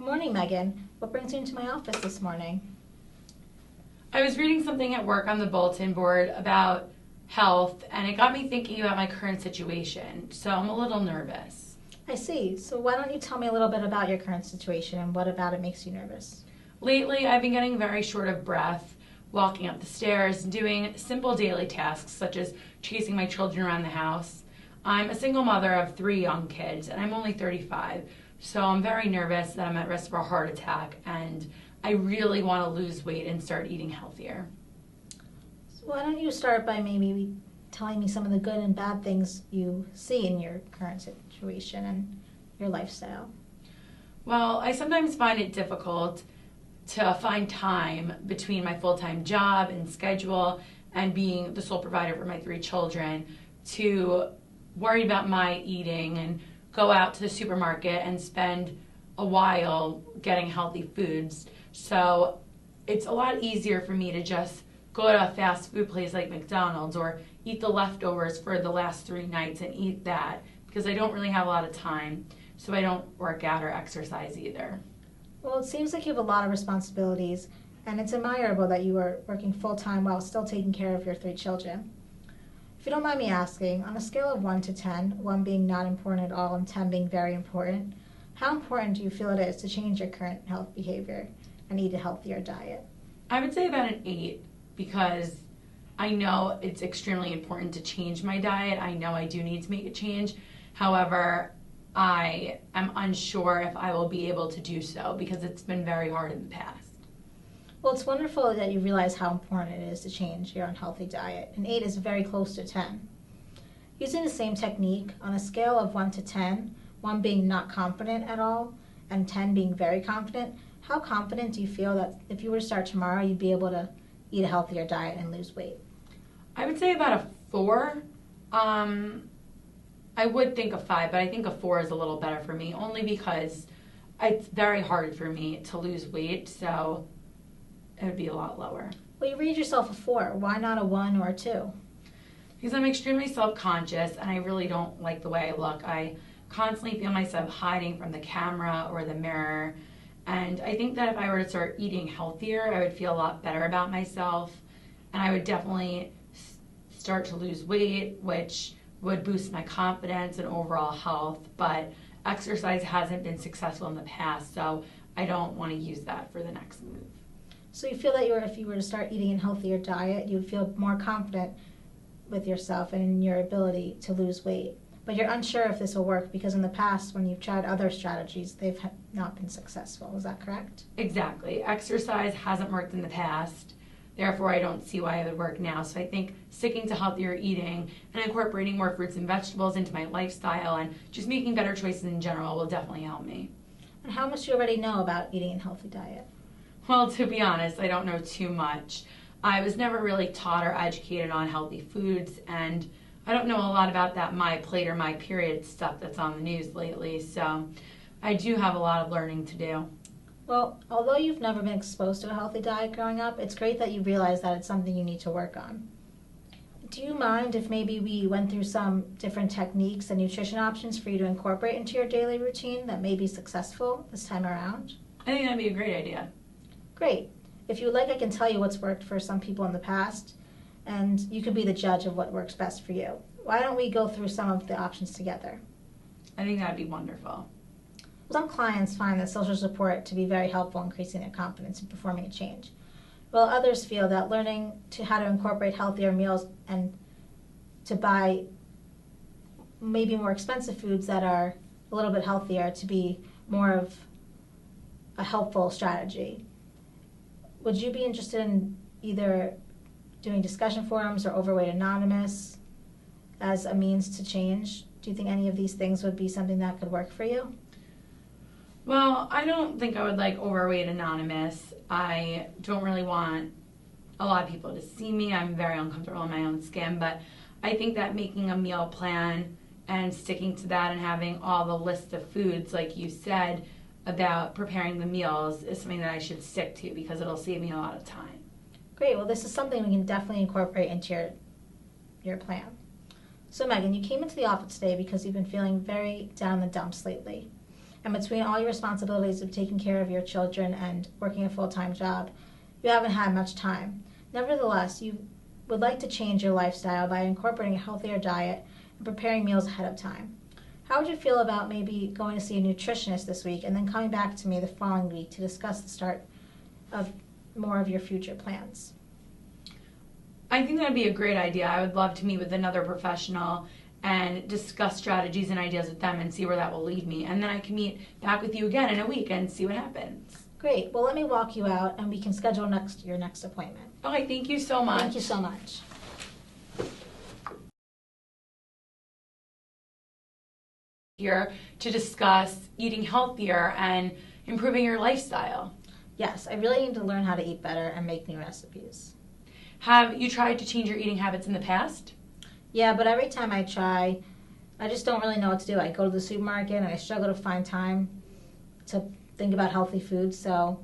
Morning, Megan. What brings you into my office this morning? I was reading something at work on the bulletin board about health, and it got me thinking about my current situation, so I'm a little nervous. I see. So why don't you tell me a little bit about your current situation and what about it makes you nervous? Lately, I've been getting very short of breath, walking up the stairs, and doing simple daily tasks such as chasing my children around the house. I'm a single mother of 3 young kids, and I'm only 35, so I'm very nervous that I'm at risk for a heart attack, and I really want to lose weight and start eating healthier. So why don't you start by maybe telling me some of the good and bad things you see in your current situation and your lifestyle? Well, I sometimes find it difficult to find time between my full-time job and schedule and being the sole provider for my 3 children to worry about my eating and go out to the supermarket and spend a while getting healthy foods. So it's a lot easier for me to just go to a fast food place like McDonald's or eat the leftovers for the last 3 nights and eat that because I don't really have a lot of time, so I don't work out or exercise either. Well, it seems like you have a lot of responsibilities, and it's admirable that you are working full-time while still taking care of your 3 children. If you don't mind me asking, on a scale of 1 to 10, 1 being not important at all and 10 being very important, how important do you feel it is to change your current health behavior and eat a healthier diet? I would say about an 8 because I know it's extremely important to change my diet. I know I do need to make a change. However, I am unsure if I will be able to do so because it's been very hard in the past. Well, it's wonderful that you realize how important it is to change your unhealthy diet, and 8 is very close to 10. Using the same technique, on a scale of 1 to 10, 1 being not confident at all, and 10 being very confident, how confident do you feel that if you were to start tomorrow, you'd be able to eat a healthier diet and lose weight? I would say about a 4. I would think a 5, but I think a 4 is a little better for me, only because it's very hard for me to lose weight, so it would be a lot lower. Well, you rate yourself a 4. Why not a 1 or a 2? Because I'm extremely self-conscious and I really don't like the way I look. I constantly feel myself hiding from the camera or the mirror. And I think that if I were to start eating healthier, I would feel a lot better about myself. And I would definitely start to lose weight, which would boost my confidence and overall health. But exercise hasn't been successful in the past, so I don't want to use that for the next move. So you feel that if you were to start eating a healthier diet, you would feel more confident with yourself and in your ability to lose weight. But you're unsure if this will work because in the past, when you've tried other strategies, they've not been successful. Is that correct? Exactly. Exercise hasn't worked in the past. Therefore, I don't see why it would work now. So I think sticking to healthier eating and incorporating more fruits and vegetables into my lifestyle and just making better choices in general will definitely help me. And how much do you already know about eating a healthy diet? Well, to be honest, I don't know too much. I was never really taught or educated on healthy foods, and I don't know a lot about that my plate or my period stuff that's on the news lately, so I do have a lot of learning to do. Well, although you've never been exposed to a healthy diet growing up, it's great that you realize that it's something you need to work on. Do you mind if maybe we went through some different techniques and nutrition options for you to incorporate into your daily routine that may be successful this time around? I think that'd be a great idea. Great. If you would like, I can tell you what's worked for some people in the past, and you can be the judge of what works best for you. Why don't we go through some of the options together? I think that'd be wonderful. Some clients find that social support to be very helpful in increasing their confidence in performing a change, while others feel that learning how to incorporate healthier meals and to buy maybe more expensive foods that are a little bit healthier to be more of a helpful strategy. Would you be interested in either doing discussion forums or Overweight Anonymous as a means to change? Do you think any of these things would be something that could work for you? Well, I don't think I would like Overweight Anonymous. I don't really want a lot of people to see me. I'm very uncomfortable in my own skin, but I think that making a meal plan and sticking to that and having all the list of foods, like you said, about preparing the meals is something that I should stick to because it'll save me a lot of time. Great. Well, this is something we can definitely incorporate into your plan. So Megan, you came into the office today because you've been feeling very down in the dumps lately. And between all your responsibilities of taking care of your children and working a full-time job, you haven't had much time. Nevertheless, you would like to change your lifestyle by incorporating a healthier diet and preparing meals ahead of time. How would you feel about maybe going to see a nutritionist this week and then coming back to me the following week to discuss the start of more of your future plans? I think that'd be a great idea. I would love to meet with another professional and discuss strategies and ideas with them and see where that will lead me. And then I can meet back with you again in a week and see what happens. Great. Well, let me walk you out and we can schedule your next appointment. Okay, thank you so much. Thank you so much. Here to discuss eating healthier and improving your lifestyle. Yes, I really need to learn how to eat better and make new recipes. Have you tried to change your eating habits in the past? Yeah, but every time I try, I just don't really know what to do. I go to the supermarket and I struggle to find time to think about healthy food, so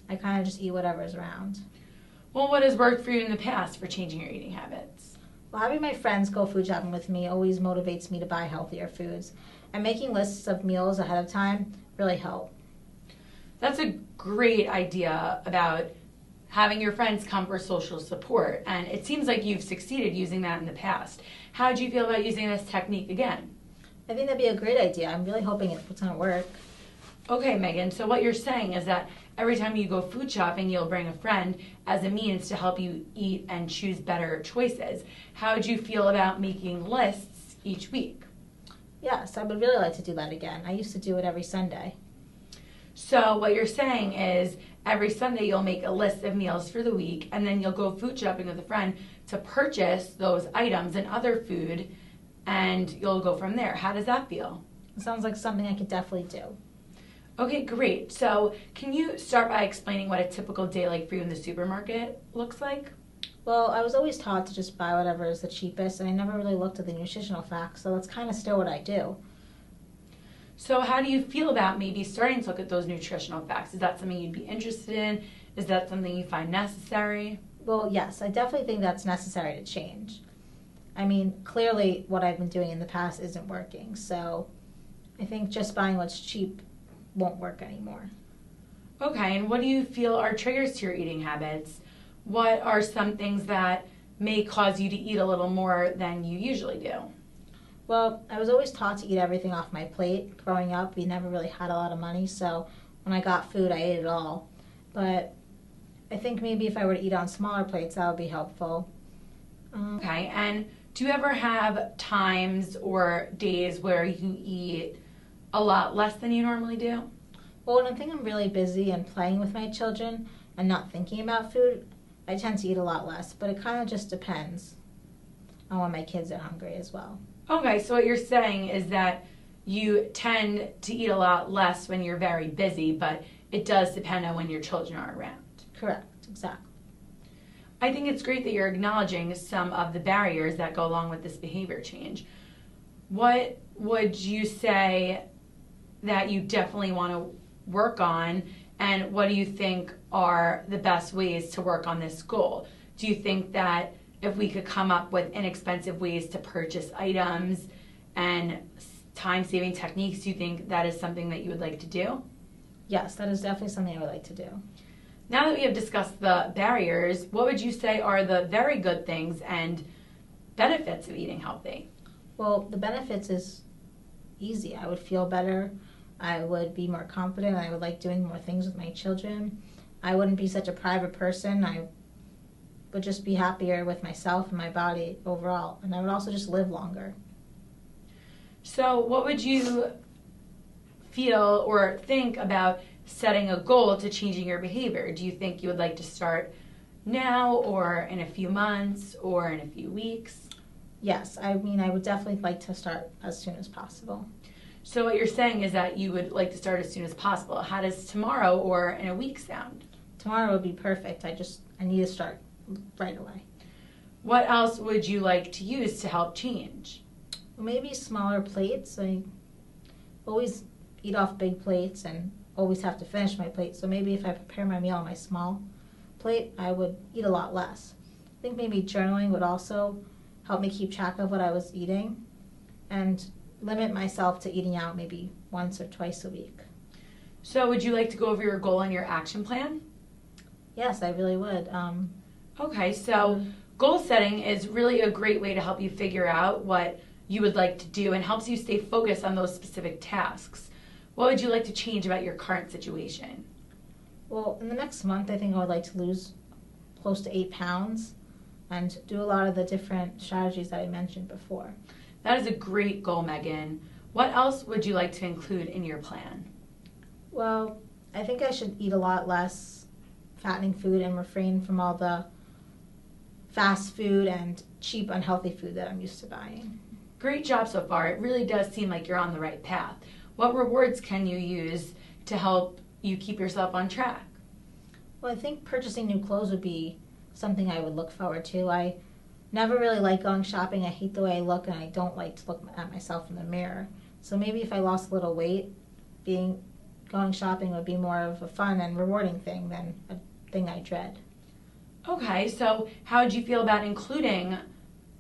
I kind of just eat whatever's around. Well, what has worked for you in the past for changing your eating habits? Well, having my friends go food shopping with me always motivates me to buy healthier foods. And making lists of meals ahead of time really help. That's a great idea about having your friends come for social support, and it seems like you've succeeded using that in the past. How do you feel about using this technique again? I think that'd be a great idea. I'm really hoping it's going to work. Okay, Megan, so what you're saying is that every time you go food shopping, you'll bring a friend as a means to help you eat and choose better choices. How do you feel about making lists each week? Yes, I would really like to do that again. I used to do it every Sunday. So what you're saying is every Sunday you'll make a list of meals for the week, and then you'll go food shopping with a friend to purchase those items and other food, and you'll go from there. How does that feel? It sounds like something I could definitely do. Okay, great. So can you start by explaining what a typical day like for you in the supermarket looks like? Well, I was always taught to just buy whatever is the cheapest, and I never really looked at the nutritional facts, so that's kind of still what I do. So how do you feel about maybe starting to look at those nutritional facts? Is that something you'd be interested in? Is that something you find necessary? Well, yes, I definitely think that's necessary to change. I mean, clearly what I've been doing in the past isn't working, so I think just buying what's cheap won't work anymore. Okay, and what do you feel are triggers to your eating habits? What are some things that may cause you to eat a little more than you usually do? Well, I was always taught to eat everything off my plate. Growing up, we never really had a lot of money, so when I got food, I ate it all. But I think maybe if I were to eat on smaller plates, that would be helpful. Okay, and do you ever have times or days where you eat a lot less than you normally do? Well, when I think I'm really busy and playing with my children and not thinking about food, I tend to eat a lot less, but it kind of just depends on when my kids are hungry as well. Okay, so what you're saying is that you tend to eat a lot less when you're very busy, but it does depend on when your children are around. Correct, exactly. I think it's great that you're acknowledging some of the barriers that go along with this behavior change. What would you say that you definitely want to work on, and what do you think are the best ways to work on this goal? Do you think that if we could come up with inexpensive ways to purchase items and time-saving techniques, do you think that is something that you would like to do? Yes, that is definitely something I would like to do. Now that we have discussed the barriers, what would you say are the very good things and benefits of eating healthy? Well, the benefits is easy. I would feel better. I would be more confident. I would like doing more things with my children. I wouldn't be such a private person. I would just be happier with myself and my body overall. And I would also just live longer. So what would you feel or think about setting a goal to changing your behavior? Do you think you would like to start now or in a few months or in a few weeks? Yes, I mean, I would definitely like to start as soon as possible. So what you're saying is that you would like to start as soon as possible. How does tomorrow or in a week sound? Tomorrow would be perfect. I need to start right away. What else would you like to use to help change? Well, maybe smaller plates. I always eat off big plates and always have to finish my plate. So maybe if I prepare my meal on my small plate, I would eat a lot less. I think maybe journaling would also help me keep track of what I was eating. And limit myself to eating out maybe once or twice a week. So would you like to go over your goal and your action plan? Yes, I really would. Okay, so goal setting is really a great way to help you figure out what you would like to do and helps you stay focused on those specific tasks. What would you like to change about your current situation? Well, in the next month, I think I would like to lose close to 8 pounds and do a lot of the different strategies that I mentioned before. That is a great goal, Megan. What else would you like to include in your plan? Well, I think I should eat a lot less fattening food and refrain from all the fast food and cheap, unhealthy food that I'm used to buying. Great job so far. It really does seem like you're on the right path. What rewards can you use to help you keep yourself on track? Well, I think purchasing new clothes would be something I would look forward to. I never really like going shopping. I hate the way I look, and I don't like to look at myself in the mirror. So maybe if I lost a little weight, going shopping would be more of a fun and rewarding thing than a thing I dread. Okay, so how would you feel about including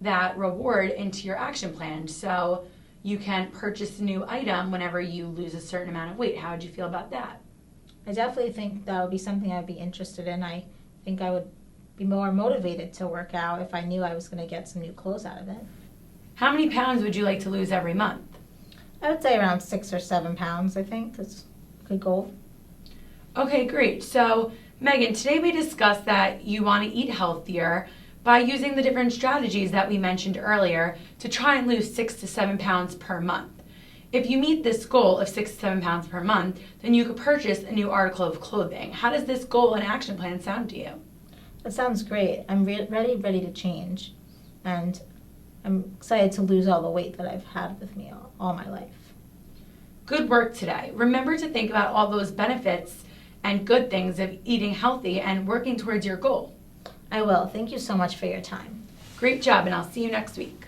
that reward into your action plan so you can purchase a new item whenever you lose a certain amount of weight? How would you feel about that? I definitely think that would be something I'd be interested in. I think I would be more motivated to work out if I knew I was going to get some new clothes out of it. How many pounds would you like to lose every month? I would say around 6 or 7 pounds, I think. That's a good goal. Okay, great. So, Megan, today we discussed that you want to eat healthier by using the different strategies that we mentioned earlier to try and lose 6 to 7 pounds per month. If you meet this goal of 6 to 7 pounds per month, then you could purchase a new article of clothing. How does this goal and action plan sound to you? That sounds great. I'm ready to change. And I'm excited to lose all the weight that I've had with me all my life. Good work today. Remember to think about all those benefits and good things of eating healthy and working towards your goal. I will. Thank you so much for your time. Great job, and I'll see you next week.